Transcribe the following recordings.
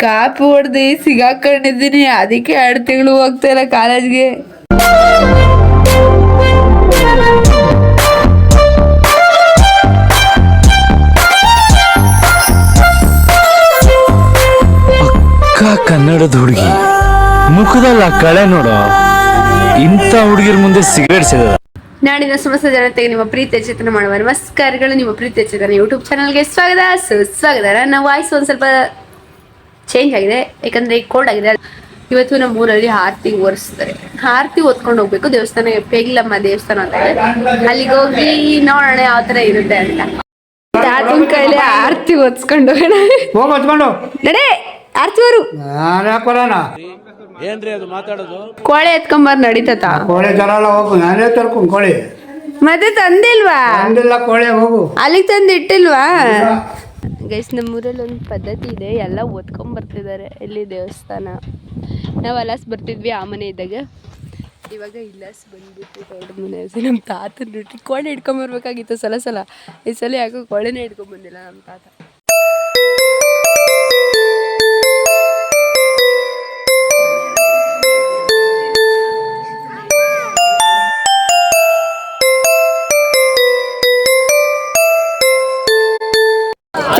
Copy ಹೊಡೆದು ಸಿಗಾಕೊಂಡಿದ್ದೀನಿ, ಅದಕ್ಕೆ 2 ತಿಂಗಳು ಹೋಗ್ತಾ ಇಲ್ಲ ಕಾಲೇಜ್ಗೆ. ಕನ್ನಡದ ಹುಡುಗಿ ಮುಖದಲ್ಲ ಕಳೆ ನೋಡೋ, ಇಂಥ ಹುಡುಗಿರ್ ಮುಂದೆ ಸಿಗರೇಟ್ ಸಿಗದ. ನಾಡಿನ ಸಮಸ್ತ ಜನತೆಗೆ ನಿಮ್ಮ ಪ್ರೀತಿಯ ಚಿತ್ರಣ ಮಾಡುವ ನಮಸ್ಕಾರಗಳು. ನಿಮ್ಮ ಪ್ರೀತಿಯ ಚಿತ್ರಣ ಯೂಟ್ಯೂಬ್ ಚಾನಲ್ಗೆ ಸ್ವಾಗತ ಸುಸ್ವಾಗತ. ನನ್ನ ವಾಯ್ಸ್ ಒಂದು ಸ್ವಲ್ಪ ಚೇಂಜ್ ಆಗಿದೆ, ಯಾಕಂದ್ರೆ ಕೋಲ್ಡ್ ಆಗಿದೆ. ಇವತ್ತು ನಮ್ಮ ಊರಲ್ಲಿ ಆರತಿ ಓಡಿಸ್ತಾರೆ. ಆರತಿ ಓದ್ಕೊಂಡು ಹೋಗ್ಬೇಕು ದೇವಸ್ಥಾನ, ಪೇಗಿಲಮ್ಮ ದೇವಸ್ಥಾನ ಅಂತ ಇದೆ. ಅಲ್ಲಿಗೆ ಹೋಗಿ ನೋಡೋಣ ಯಾವ ತರ ಇರುತ್ತೆ ಅಂತ. ತಾತನ ಕೈಲಿ ಆರತಿ ಓದಿಸ್ಕೊಂಡು ನಡೆ ಆರ್ತಿವರು ಏನ್ರಿ ಅದು ಮಾತಾಡೋದು? ಕೋಳೆ ಎತ್ಕೊಂಬಾರ್ ನಡೀತತ. ಕೋಳೆ ತರಲ್ಲ, ಹೋಗು, ನಾನೇ ತರ್ಕೊಂಡು ಕೋಳಿ. ಮತ್ತೆ ತಂದಿಲ್ವಾ? ತಂದಿಲ್ಲ ಕೋಳಿ, ಹೋಗು. ಅಲ್ಲಿಗೆ ತಂದು ಇಟ್ಟಿಲ್ವಾ? ಗೈಸ್, ನಮ್ಮೂರಲ್ಲಿ ಒಂದು ಪದ್ಧತಿ ಇದೆ, ಎಲ್ಲ ಓದ್ಕೊಂಡ್ ಬರ್ತಿದ್ದಾರೆ. ಇಲ್ಲಿ ದೇವಸ್ಥಾನ, ನಾವು ಅಲಾಸ್ ಬರ್ತಿದ್ವಿ ಆ ಮನೆ ಇದ್ದಾಗ. ಇವಾಗ ಇಲ್ಲಾಸ್ ಬಂದ್ಬಿಟ್ಟು ದೊಡ್ಡ ಮನೆ. ನಮ್ಮ ತಾತನ ಬಿಟ್ಟು ಕೋಳಿ ಹಿಡ್ಕೊಂಬರ್ಬೇಕಾಗಿತ್ತು ಸಲ. ಈ ಸಲ ಯಾಕೋ ಕೋಳಿನೇ ಹಿಡ್ಕೊಂಬಂದಿಲ್ಲ ನಮ್ಮ ತಾತ.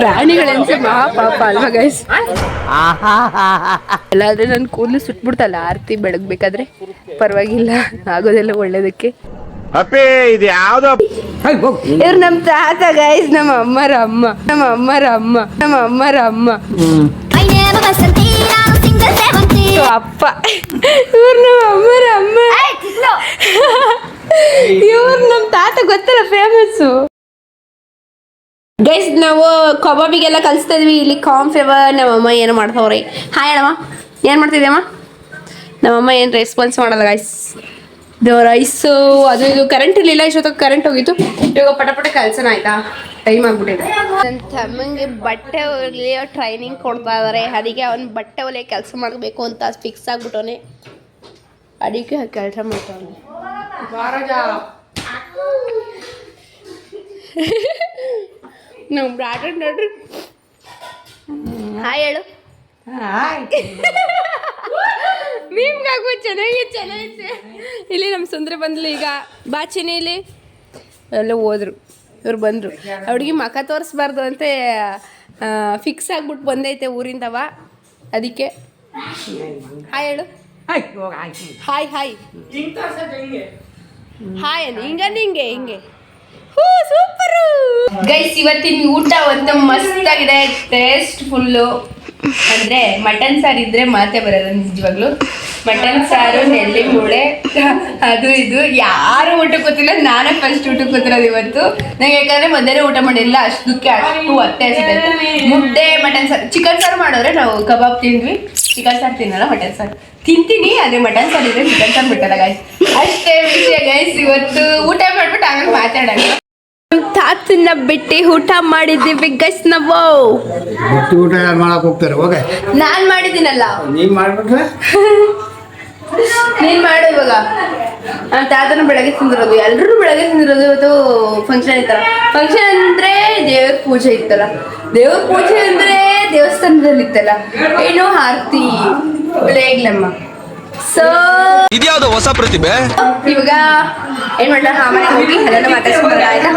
ಪ್ರಾಣಿಗಳೆನ್ಸೆ ಮಹಾ ಪಾಪ ಅಲ್ವಾ ಗೈಸ್? ಅಲ್ಲಾದ್ರೆ ನನ್ನ ಕೂದಲು ಸುಟ್ಬಿಡ್ತಲ್ಲ ಆರತಿ ಬೆಳಗ್ಬೇಕಾದ್ರೆ. ಪರವಾಗಿಲ್ಲ, ಆಗೋದೆಲ್ಲ ಒಳ್ಳೇದಕ್ಕೆ. ಇವ್ರು ನಮ್ಮ ತಾತ ಗೈಸ್, ನಮ್ಮ ಅಮ್ಮರ ಅಮ್ಮ. ಅಪ್ಪ ಇವ್ರು ನಮ್ಮ ಅಮ್ಮರ ಅಮ್ಮ. ಇವ್ರು ನಮ್ಮ ತಾತ ಗೊತ್ತಲ್ಲ, ಫೇಮಸ್ಸು. ಗೈಸ್, ನಾವು ಕಬಾಬಿಗೆಲ್ಲ ಕಲಿಸ್ತಾ ಇದ್ವಿ. ಇಲ್ಲಿ ಕಾನ್ಫ್ಲೇವರ್ ನಮ್ಮಮ್ಮ ಏನು ಮಾಡ್ತಾವ್ರಿ. ಹಾಯ್ ಅಣ್ಣಮ್ಮ, ಏನು ಮಾಡ್ತಿದ್ಯಮ್ಮ? ನಮ್ಮಮ್ಮ ಏನು ರೆಸ್ಪಾನ್ಸ್ ಮಾಡಲ್ಲ ಗೈಸ್. ಇದು ರೈಸು ಅದು ಇದು. ಕರೆಂಟ್ ಇರಲಿಲ್ಲ, ಇಷ್ಟೊತ್ತಿಗೆ ಕರೆಂಟ್ ಹೋಗಿತ್ತು. ಇವಾಗ ಪಟ ಕಲ್ಸೋಣ ಆಯ್ತಾ, ಟೈಮ್ ಆಗ್ಬಿಟ್ಟಿದೆ. ನನ್ನ ತಮ್ಮಂಗೆ ಬಟ್ಟೆ ಹೊಲಿಯೋ ಟ್ರೈನಿಂಗ್ ಕೊಡ್ತಾ ಇದ್ದಾರೆ. ಅದಕ್ಕೆ ಅವ್ನು ಬಟ್ಟೆ ಹೊಲಿಯೋ ಕೆಲಸ ಮಾಡಬೇಕು ಅಂತ ಫಿಕ್ಸ್ ಆಗ್ಬಿಟ್ಟವನೆ. ಅದಕ್ಕೆ ಕೆಲಸ ಮಾಡ್ತಾವನೆ. ನಾವು ಬ್ರಾಡರ್ ನೋಡ್ರಿ. ಹಾಯ್ ಹೇಳು. ಮೀಮ್ಗಾಗು ಚೆನ್ನಾಗೈತೆ. ಇಲ್ಲಿ ನಮ್ಮ ಸುಂದ್ರ ಬಂದ್ಲು ಈಗ. ಬಾಚಿನಿ ಇಲ್ಲಿ ಎಲ್ಲ ಹೋದ್ರು. ಇವ್ರು ಬಂದರು. ಅವ್ರಿಗೆ ಮಖ ತೋರಿಸ್ಬಾರ್ದು ಅಂತ ಫಿಕ್ಸ್ ಆಗ್ಬಿಟ್ಟು ಬಂದೈತೆ ಊರಿಂದವ. ಅದಕ್ಕೆ ಹಾಯ್ ಹೇಳು. ಹಾಯ್ ಹಾಯ್ ಹಾಯ್ ಹಿಂಗೆ ಸೂಪರು ಗೈಸ್. ಇವತ್ತಿನ ಊಟ ಒಂದು ಮಸ್ತ್ ಆಗಿದೆ, ಟೇಸ್ಟ್ ಫುಲ್ಲು. ಅಂದ್ರೆ ಮಟನ್ ಸಾರು ಇದ್ರೆ ಮಾತೇ ಬರಲ್ಲ ನಿಜವಾಗ್ಲು. ಮಟನ್ ಸಾರು, ನೆಲ್ಲಿ ಮೂಳೆ, ಅದು ಇದು. ಯಾರು ಊಟಕ್ಕೆ ಗೊತ್ತಿಲ್ಲ, ನಾನೇ ಫಸ್ಟ್ ಊಟಕ್ಕೆ ಗೊತ್ತಿರೋದು ಇವತ್ತು ನಂಗೆ. ಯಾಕಂದ್ರೆ ಮಧ್ಯಾಹ್ನ ಊಟ ಮಾಡಿಲ್ಲ, ಅಷ್ಟಕ್ಕೆ ಅಷ್ಟು ಹೊಟ್ಟೆ ಹಸಿದೈತೆ. ಮುದ್ದೆ, ಮಟನ್ ಸಾರು, ಚಿಕನ್ ಸಾರು ಮಾಡೋರೆ. ನಾವು ಕಬಾಬ್ ತಿಂದ್ವಿ, ಚಿಕನ್ ಸಾರು ತಿನ್ನಲ್ಲ, ಮಟನ್ ಸಾರು ತಿಂತೀನಿ. ಅದೇ ಮಟನ್ ಸಾರು ಇದ್ರೆ ಚಿಕನ್ ಸಾರು ಬಿಟ್ಟಲ್ಲ ಗೈಸ್. ಅಷ್ಟೇ ವಿಷಯ ಗೈಸ್. ಇವತ್ತು ಊಟ ಮಾಡ್ಬಿಟ್ಟು ಆಮೇಲೆ ಮಾತಾಡೋಣ. ತಾತನ್ನ ಬಿಟ್ಟು ಊಟ ಮಾಡಿದ್ದೀವಿ ಗೈಸ್ ನಾವು. ಊಟ ಯಾರು ಮಾಡಕ್ ಹೋಗ್ತಾರೆ? ಹೋಗೆ, ನಾನ್ ಮಾಡಿದ್ದೀನಲ್ಲ. ನೀನ್ ಮಾಡ್ಬಿಟ್ರೆ ನೀನ್ ಮಾಡು ಇವಾಗ. ನಮ್ಮ ತಾತನ ಬೆಳಗ್ಗೆ ತಿಂದಿರೋದು, ಎಲ್ಲರೂ ಬೆಳಗ್ಗೆ ತಿಂದಿರೋದು. ಇವತ್ತು ಫಂಕ್ಷನ್ ಇತ್ತಲ್ಲ. ಫಂಕ್ಷನ್ ಅಂದ್ರೆ ದೇವ್ರ ಪೂಜೆ ಇತ್ತಲ್ಲ. ದೇವ್ರ ಪೂಜೆ ಅಂದ್ರೆ ದೇವಸ್ಥಾನದಲ್ಲಿ ಇತ್ತಲ್ಲ. ಏನು ಆರತಿ ಬೇಗ್ಲಮ್ಮ. ಸೊ ಇದ್ಯಾವುದು ಹೊಸ ಪ್ರತಿಭೆ. ಇವಾಗ ಏನ್ ಮಾಡ್ಲ, ಆಮೇಲೆ ಹೋಗಿ ಅದನ್ನ ಮಾತಾಡ್ಸ್ಕೊಂಡ್ರೆ ಆಯ್ತಾ.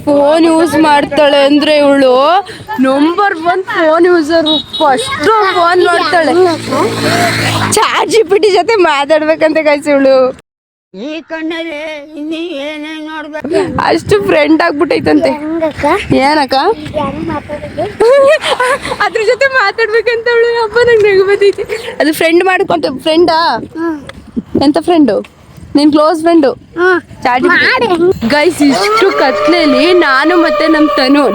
ಫೋನ್ ಯೂಸ್ ಮಾಡ್ತಾಳೆ ಅಂದ್ರೆ ಇವಳು number 1 phone user. First phone ಮಾಡ್ತಾಳೆ. ChatGPT ಜೊತೆ ಮಾತಾಡ್ಬೇಕಂತ ಗೈಸ್ ಇವಳು. ಈ ಕಣ್ಣಲ್ಲಿ ಇನ್ನೀ ಏನೇನ್ ನೋಡ್ಬೇಕು, ಅಷ್ಟು ಫ್ರೆಂಡ್ ಆಗ್ಬಿಟ್ಟೈತಂತೆ. ಏನಕ್ಕ ಅದ್ರ ಜೊತೆ ಮಾತಾಡ್ಬೇಕಂತ ಅವಳು. ಹಬ್ಬ ನಂಗೆ ನಗು ಬಂದೈತಿ. ಅದು ಫ್ರೆಂಡ್ ಮಾಡ್ಕೊಂತ. ಫ್ರೆಂಡಾ? ಎಂತ ಫ್ರೆಂಡು? ನಿನ್ ಕ್ಲೋಸ್ ಫ್ರೆಂಡು ಗೈಸ್. ಇಷ್ಟು ಕತ್ಲೆಯಲ್ಲಿ ನಾನು ಮತ್ತೆ ನಮ್ಮ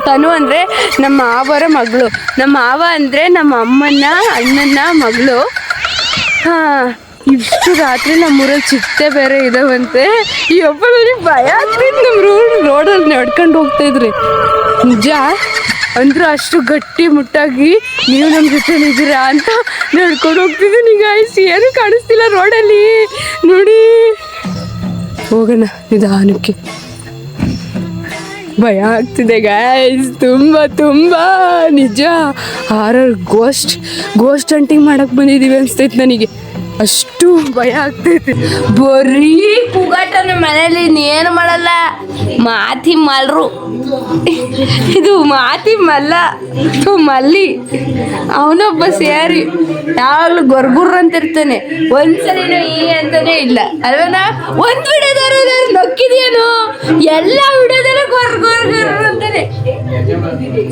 ತನು ಅಂದ್ರೆ ನಮ್ಮ ಮಾವರ ಮಗಳು. ನಮ್ಮ ಮಾವ ಅಂದ್ರೆ ನಮ್ಮ ಅಮ್ಮನ ಅಣ್ಣನ ಮಗಳು. ಇಷ್ಟು ರಾತ್ರಿ ನಮ್ಮೂರಲ್ಲಿ ಚಿಟ್ಟೆ ಬೇರೆ ಇದಾವಂತೆ. ಈ ಹಬ್ಬ ನನಗೆ ಭಯ ಆಗ್ತಿತ್ತು. ನಮ್ಮ ರೋಡಲ್ಲಿ ನಡ್ಕೊಂಡು ಹೋಗ್ತಾ ಇದ್ರಿ. ನಿಜ ಅಂದ್ರೂ ಅಷ್ಟು ಗಟ್ಟಿ ಮುಟ್ಟಾಗಿ ನೀವು ನಮ್ಮ ಜೊತೆ ಇದ್ದೀರಾ ಅಂತ ನಡ್ಕೊಂಡು ಹೋಗ್ತಿದ್ದೀನಿ ಗೈಸ್. ಏನು ಕಾಣಿಸ್ತಿಲ್ಲ ರೋಡಲ್ಲಿ ನೋಡಿ. ಹೋಗೋಣ ನಿಧಾನಕ್ಕೆ. ಭಯ ಆಗ್ತಿದೆ ಗೈಸ್, ತುಂಬ ನಿಜ. ಹಾರರ್ ಗೋಸ್ಟ್ ಹಂಟಿಂಗ್ ಮಾಡಕ್ ಬಂದಿದೀವಿ ಅನ್ಸ್ತೈತೆ ನನಗೆ, ಅಷ್ಟು ಭಯ ಆಗ್ತೈತೆ. ಬರೀ ಕೂಗಾಟನ ಮನೇಲಿ ಇನ್ನೇನು ಮಾಡಲ್ಲ. ಮಾತಿ ಮಲ್ರು, ಇದು ಮಾತಿ ಮಲ್ಲ ಮಲ್ಲಿ, ಅವನೊಬ್ಬ ಸೇರಿ ಯಾವಾಗಲೂ ಗೊರ್ಗುರ್ ಅಂತ ಇರ್ತಾನೆ. ಒಂದ್ಸಲಿನೂ ಈ ಅಂತಾನೆ ಇಲ್ಲ ಅಲ್ವನಾ? ಒಂದ್ ವಿಡಿಯೋದವರು ನೊಕ್ಕಿದೇನು, ಎಲ್ಲ ವಿಡಿಯೋದಲ್ಲೂ ಗೊರ್ಗುರ್ ಅಂತಾನೆ.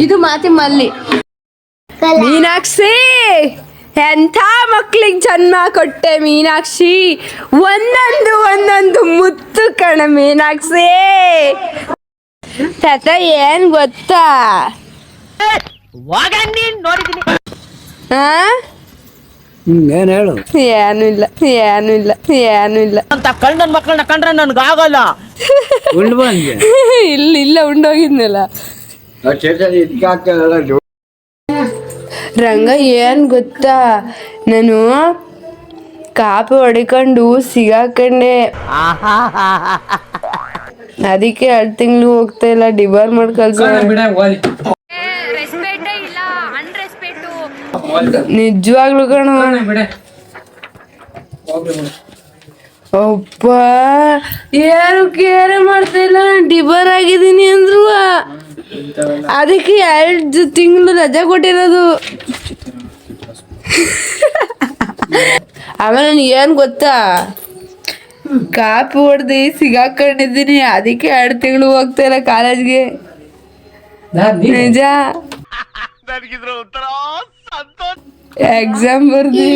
ಇದು ಮಾತಿ ಮಲ್ಲಿ. ಮೀನಾಕ್ಷಿ, ಎಂಥ ಮಕ್ಳಿಗೆ ಜನ್ಮ ಕೊಟ್ಟೆ ಮೀನಾಕ್ಷಿ, ಒಂದೊಂದು ಮುತ್ತು ಕಣ ಮೀನಾಕ್ಷಿ. ತಾತ ಏನ್ ಗೊತ್ತಾ, ಏನು ಹೇಳು. ಏನು ಇಲ್ಲ ಅಂತ ಕಳ್ಳನ ಮಕ್ಕಳನ್ನ ಕಂಡ್ರೆ ನನ್ಗೆ ಆಗಲ್ಲ. ಉಂಡು ಬಂದೆ ಇಲ್ಲ ಉಂಡೋಗಿದ್ನಲ್ಲ. ಇದಕ್ಕೆ ಆಗ್ತದಲ್ಲ ರಂಗ ಏನ್ ಗೊತ್ತಾ, ನಾನು ಕಾಪಿ ಹೊಡಿಕೊಂಡು ಸಿಗಾಕೊಂಡೆ, ಅದಕ್ಕೆ 2 ತಿಂಗಳು ಹೋಗ್ತಾ ಇಲ್ಲ, ಡಿಬಾರ್ ಮಾಡಿ ಕಳ್ಸೋ. ನಿಜವಾಗ್ಲು ಕಣ. ಅಪ್ಪ ಯಾರು ಕೇರೆ ಮಾಡ್ತಾ ಇಲ್ಲ, ಡಿಬಾರ್ ಆಗಿದ್ದೀನಿ ಅಂದ್ರು, ಅದಕ್ಕೆ 2 ತಿಂಗಳು ರಜೆ ಕೊಟ್ಟಿರೋದು. ಆಮೇಲೆ ನನ್ ಏನ್ ಗೊತ್ತಾ, ಕಾಪಿ ಹೊಡೆದು ಸಿಗಾಕೊಂಡಿದ್ದೀನಿ, ಅದಕ್ಕೆ 2 ತಿಂಗಳು ಹೋಗ್ತಾ ಇಲ್ಲ ಕಾಲೇಜ್ಗೆ. ನಿಜ, ಎಕ್ಸಾಮ್ ಬರ್ದಿ.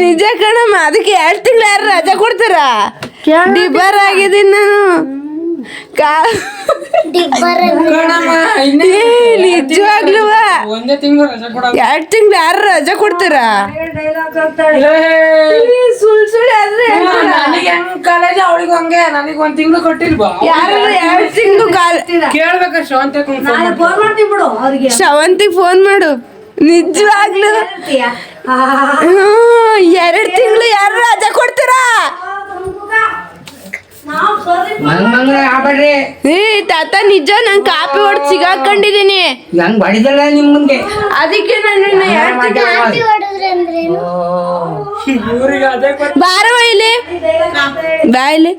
ನಿಜ ಕಣಮ್ಮ, ಅದಕ್ಕೆ 2 ತಿಂಗಳು ಯಾರು ರಜೆ ಕೊಡ್ತಾರ? ಡಿಬಾರ್ ಆಗಿದ್ದೀನಿ ನಾನು. ನಿಜವಾಗ್ಲೂ 2 ತಿಂಗಳು ಯಾರು ರಜೆ ಕೊಡ್ತಾರ? ಸುಳ್ಳು ಕಾಲೇಜ್ ಅವಳಿಗೆ ಹಂಗೆ ನನಗೆ 1 ತಿಂಗಳು ಕೊಟ್ಟಿಲ್ವಾ? ಯಾರು 2 ತಿಂಗಳು ಕೇಳ್ಬೇಕ ಶ್ರವಂತಿಗೆ ಫೋನ್ ಮಾಡು. ನಿಜವಾಗ್ಲು 2 ತಿಂಗಳು ಯಾರು ರಜೆ ಕೊಡ್ತಾರ? ಏ ತಾತ ನಿಜ, ನಾನು ಕಾಪಿ ಹೊಡೆದು ಸಿಗಾಕೊಂಡಿದ್ದೀನಿ, ನಂಗೆ ಬಡಿದಲ್ಲ ನಿಮ್ ಮುಂದೆ. ಅದಕ್ಕೆ ನಾನು ಬಾರವ ಇಲ್ಲಿ ಬಾ ಇಲ್ಲಿ.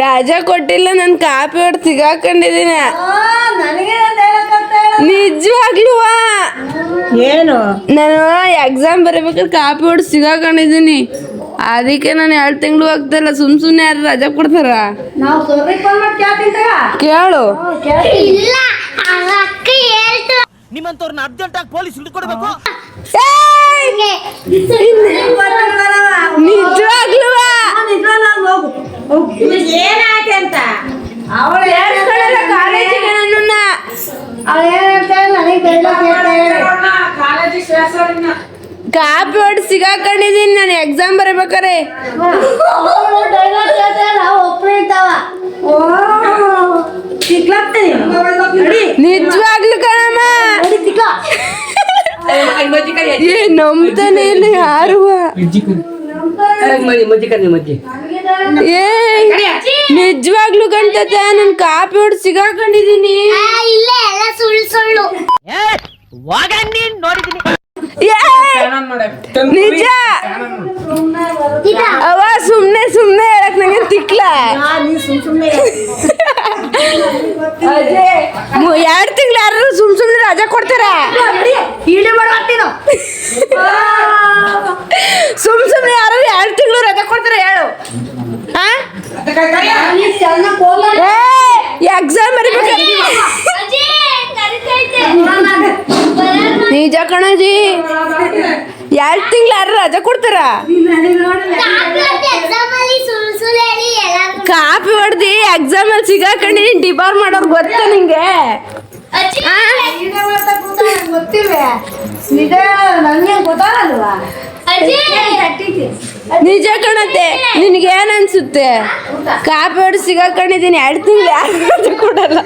ರಾಜ ಕೊಟ್ಟಿಲ್ಲ, ನಾನು ಕಾಪಿ ಹೊಡೆದು ಸಿಗಾಕೊಂಡಿದ್ದೀನಿ. ನಿಜವಾಗ್ಲೂ ಏನು ನಾನು ಎಕ್ಸಾಮ್ ಬರೀಬೇಕಾದ್ರೆ ಕಾಪಿ ಹೊಡೆದು ಸಿಗಾಕೊಂಡಿದ್ದೀನಿ, ಅದಕ್ಕೆ ನಾನು 2 ತಿಂಗಳು ಹೋಗ್ತಾಯಿಲ್ಲ. ಸುಮ್ನೆ ಯಾರು ರಜೆ ಕೊಡ್ತಾರ? ಕೇಳು. ನಿಮ್ಮಂತವ್ರನ್ನ ಅರ್ಜೆಂಟ್ ಆಗಿ ಪೊಲೀಸ್ ಹಿಡ್ಕೊಡ್ಬೇಕು. ನಿಜವಾಗ್ಲೂ ಏನಾಯ್ತು ಅಂತ ಕಾಲೇಜಿಗೆ ನನ್ನನ್ನ ಕಾಪಿ ಹೊಡೆದು ಸಿಗಾಕೊಂಡಿದ್ದೀನಿ ನಾನು ಎಕ್ಸಾಮ್ ಬರೀಬೇಕಾರೆ. ನಿಜವಾಗ್ಲು ಕಣಮ್ಮ, ನಂಬ್ತಾನೆ ಇಲ್ಲ ಯಾರು. ನಿಜವಾಗ್ಲು ಗಂಟತ, ನಾನು ಕಾಪಿ ಹೊಡೆದು ಸಿಗಾಕೊಂಡಿದ್ದೀನಿ. ನಿಜ ಅವ ಸುಮ್ನೆ ಹೇಳಕ್ ನಂಗೆ ತಿಕ್ಲ. 2 ತಿಂಗಳು ಯಾರು ಸುಮ್ನೆ ರಜಾ ಕೊಡ್ತಾರ? ಸುಮ್ನೆ ಯಾರು 2 ತಿಂಗಳು ರಜಾ ಕೊಡ್ತಾರ ಹೇಳು? ಎಕ್ಸಾಮ್ ಬರೀಬೇಕಾದ್ರೆ ನಿಜ ಕಣಜಿ, 2 ತಿಂಗಳು ಯಾರು ರಜಾ ಕೊಡ್ತಾರ? ಕಾಪಿ ಹೊಡೆದಿ ಎಕ್ಸಾಮ್ ಅಲ್ಲಿ ಸಿಗಾಕೊಂಡಿನಿ, ಡಿಬಾರ್ ಮಾಡೋರು ಗೊತ್ತಾ ನಿಂಗೆ? ನಿಜ ಕಣತೆ, ನಿನ್ಗೆ ಏನ್ ಅನ್ಸುತ್ತೆ? ಕಾಪಿ ಹೊಡೆದು ಸಿಗಾಕೊಂಡಿದ್ದೀನಿ, 2 ತಿಂಗಳು ಯಾರು ರಜೆ ಕೊಡಲ್ಲ.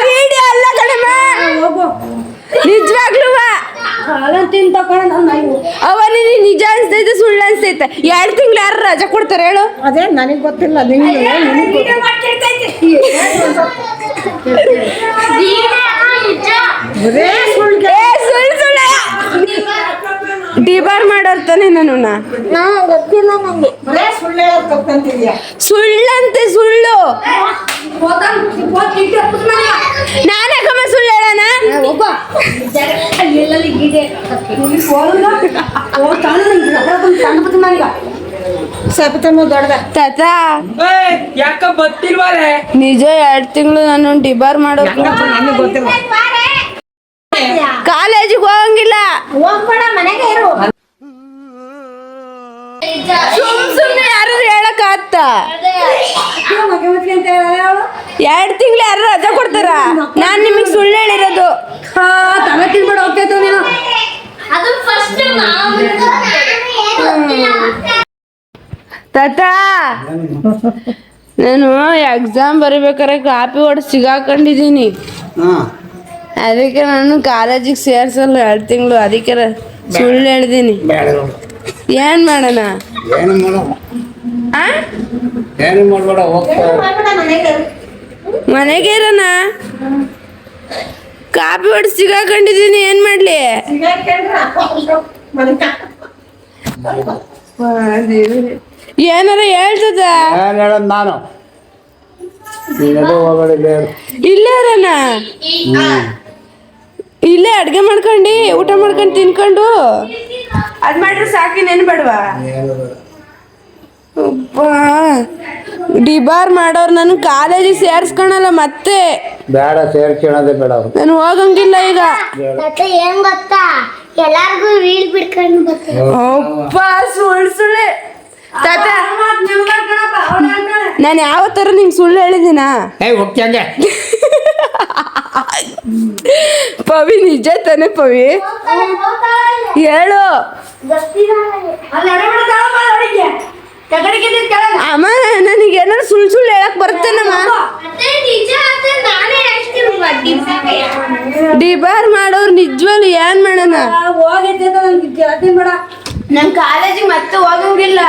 ವಿಡಿಯೋ ಅಲ್ಲ ಕಣಮ್ಮ, ನಿಜವಾಗ್ಲೂ ತಿಂತ ಅವ ನಿನಗೆ ನಿಜ ಅನ್ಸ್ತೈತೆ ಸುಳ್ಳು ಅನ್ಸ್ತೈತೆ 2 ತಿಂಗಳು ಯಾರು ರಜಾ ಕೊಡ್ತಾರೆ ಹೇಳು? ಅದೇ ನನಗೆ ಗೊತ್ತಿಲ್ಲ ನಿಂಗೆ ಬರೇ ಸುಳ್ಳು ಏ, ಸುಳ್ಳು ಡಿಬಾರ್ ಮಾಡೋರ್ ತಾನೆ ನಾನು ಗೊತ್ತಿಲ್ಲ ನಂಗೆ ಬರೇ ಸುಳ್ಳೇ ತಪ್ಪಂತಿದ್ಯಾ ಸುಳ್ಳಂತೆ ಸುಳ್ಳು. ನಾನಕ್ಕಮ್ಮ ಸುಳ್ಳು ಹೇಳೋಣ? ಸಪ್ತಮ ದೊಡ್ಡದ ತಾತ ಯಾಕ ಗೊತ್ತಿಲ್ವಾರೆ ನಿಜ 2 ತಿಂಗಳು ನಾನು ಡಿಬಾರ್ ಮಾಡೋ ನನಗೆ ಗೊತ್ತಿಲ್ಲ ಕಾಲೇಜಿಗೆ ಹೋಗಂಗಿಲ್ಲ. ಹೋಗ್ಬೇಡ ಮನೆಗೆ ಇರು ಸುಮ್ನೆ ಯಾರು ಹೇಳಕ್ ಆತ 2 ತಿಂಗಳು ಯಾರು ರಜಾ ಕೊಡ್ತಾರ? ನಾನ್ ನಿಮಗ್ ಸುಳ್ಳು ಹೇಳಿರೋದು. ತಲೆ ತಿನ್ಬೇಡ ಹೋಗ್ತೈತು ನೀನು ತಾತ ನಾನು ಎಕ್ಸಾಮ್ ಬರಿಬೇಕಾರೆ ಕಾಪಿ ಹೊಡೆದು ಸಿಗಾಕೊಂಡಿದ್ದೀನಿ. ಹಾಂ ಅದಕ್ಕೆ ನಾನು ಕಾಲೇಜಿಗೆ ಸೇರ್ಸಲ್ಲ 2 ತಿಂಗಳು. ಅದಕ್ಕೆ ಸುಳ್ಳು ಹೇಳ್ದೀನಿ. ಬೇಡ ನೋಡು ಏನ್ ಮಾಡೋಣ? ಏನು ಮಾಡೋ ಆ? ಏನು ಮಾಡಬೇಡ ಹೋಗ್ತಾ ಮನೆಗೆ ಇರೋಣ. ಕಾಪಿ ಹೊಡೆದು ಸಿಗಾಕೊಂಡಿದ್ದೀನಿ, ಏನ್ ಮಾಡ್ಲಿ? ಏನಾರ ಹೇಳ್ತದ? ಏನು ಹೇಳೋದು ನಾನು ನೀನೆಲ್ಲೋ ಹೋಗಬೇಡ ಇಲ್ಲೇ ಇರೋಣ. ಇಲ್ಲೇ ಅಡ್ಗೆ ಮಾಡ್ಕೊಂಡು ಊಟ ಮಾಡ್ಕೊಂಡು ತಿನ್ಕೊಂಡು ಅದ್ ಮಾಡ್ರೆ ಸಾಕಿ ನೆನ್ ಬೇಡವಾ? ಡಿಬಾರ್ ಮಾಡೋರು ನಾನು ಕಾಲೇಜಿಗೆ ಸೇರ್ಸ್ಕೊಳಲ್ಲ ಮತ್ತೆ. ಬೇಡ ಸೇರ್ಕೊಳ್ಳೋದೇ ಬೇಡ ಅವ್ರು ನಾನು ಹೋಗಂಗಿಲ್ಲ ಈಗ. ಏನ್ ಗೊತ್ತಾ ಎಲ್ಲಾರ್ಗು ರೀಲ್ ಬಿಡ್ಕೊಂಡು ಬರ್ತಾರೆ ಅಪ್ಪ ಸುಳ್ಳೆ ತಾತ, ನಾನು ಯಾವತ್ತರ ನಿಂಗೆ ಸುಳ್ಳು ಹೇಳಿದ್ದೀನಾ? ಹೋಗ್ತಂಗೆ ಪವಿ ನಿಜ ತಾನೆ ಪವಿ? ಹೇಳು ಅಮ್ಮ, ನನಗೆ ಏನಾರು ಸುಳ್ಳು ಹೇಳಕ್ ಬರ್ತೇನಮ್ಮ? ಡಿಬಾರ್ ಮಾಡೋರು ನಿಜವಲ್ಲ ಏನ್ ಮಾಡೋಣ? ನಮ್ ಕಾಲೇಜಿಗೆ ಮತ್ತೆ ಹೋಗಂಗಿಲ್ಲ.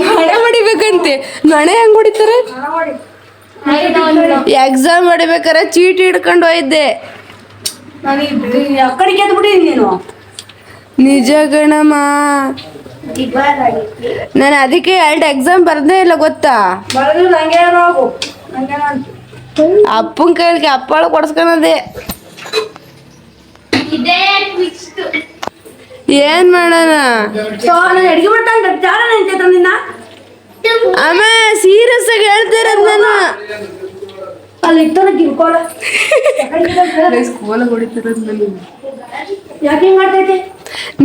ಮಳೆ ಹೊಡಿಬೇಕಂತೆ. ಮಳೆ ಹೆಂಗ್ ಹೊಡಿತಾರೆ? ಎಕ್ಸಾಮ್ ಹೊಡಿಬೇಕಾರೆ ಚೀಟಿ ಹಿಡ್ಕೊಂಡು ಹೋಯ್ದೆ. ನಿಜ ಗಣಮ್ಮ, ನಾನು ಅದಕ್ಕೆ 2 ಎಕ್ಸಾಮ್ ಬರ್ದೇ ಇಲ್ಲ ಗೊತ್ತಾ? ಅಪ್ಪನ ಕೈಲಿಗೆ ಹಪ್ಪಳ ಕೊಡ್ಸ್ಕೊಳದೆ. ಏನ್ ಮಾಡೋಣ? ಅಮ್ಮ ಸೀರಿಯಸ್ ಆಗಿ ಹೇಳ್ತಿರೋದ್ ನಾನು.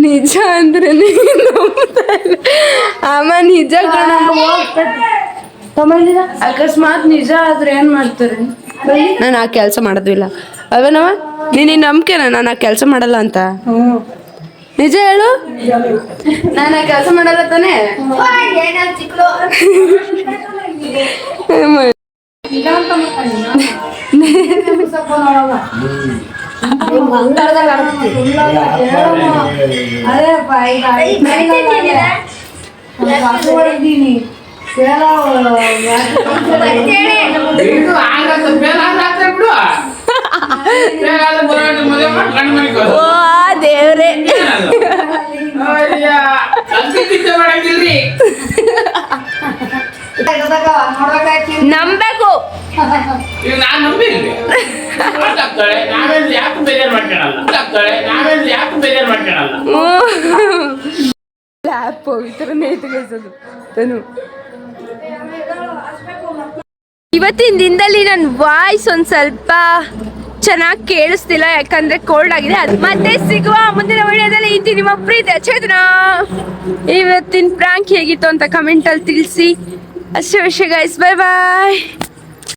ನಿಜ ಅಂದ್ರೆ ಅಮ್ಮ ನಿಜ ಕಣ. ಅಕಸ್ಮಾತ್ ನಿಜ ಆದ್ರೆ ಏನ್ ಮಾಡ್ತಾರೆ? ನಾನು ಆ ಕೆಲಸ ಮಾಡೋದಿಲ್ಲ. ಅವೇನವ ನೀನ್ ನಂಬಿಕೆನ ನಾನು ಆ ಕೆಲಸ ಮಾಡಲ್ಲ ಅಂತ? ನಿಜ ಹೇಳು, ನಾನು ಆ ಕೆಲಸ ಮಾಡಲ್ಲ ತಾನೆ? ಓ ದೇವ್ರೆ, ನಂಬೇಕು. ಪವಿತ್ರನೇ ಇವತ್ತಿನ ದಿನದಲ್ಲಿ ನನ್ನ ವಾಯ್ಸ್ ಒಂದ್ ಸ್ವಲ್ಪ ಚೆನ್ನಾಗಿ ಕೇಳಿಸ್ತಿಲ್ಲ, ಯಾಕಂದ್ರೆ ಕೋಲ್ಡ್ ಆಗಿದೆ. ಮತ್ತೆ ಸಿಗುವ ಮುಂದಿನ ವಿಡಿಯೋದಲ್ಲಿ ಇದ್ದು ನಿಮ್ಮ ಪ್ರೀತಿ ಚೇತನ. ಇವತ್ತಿನ ಪ್ರಾಂಕ್ ಹೇಗಿತ್ತು ಅಂತ ಕಮೆಂಟ್ ಅಲ್ಲಿ ತಿಳಿಸಿ. ಅಷ್ಟೇ ವಿಷಯ ಗೈಸ್, ಬೈ ಬಾಯ್.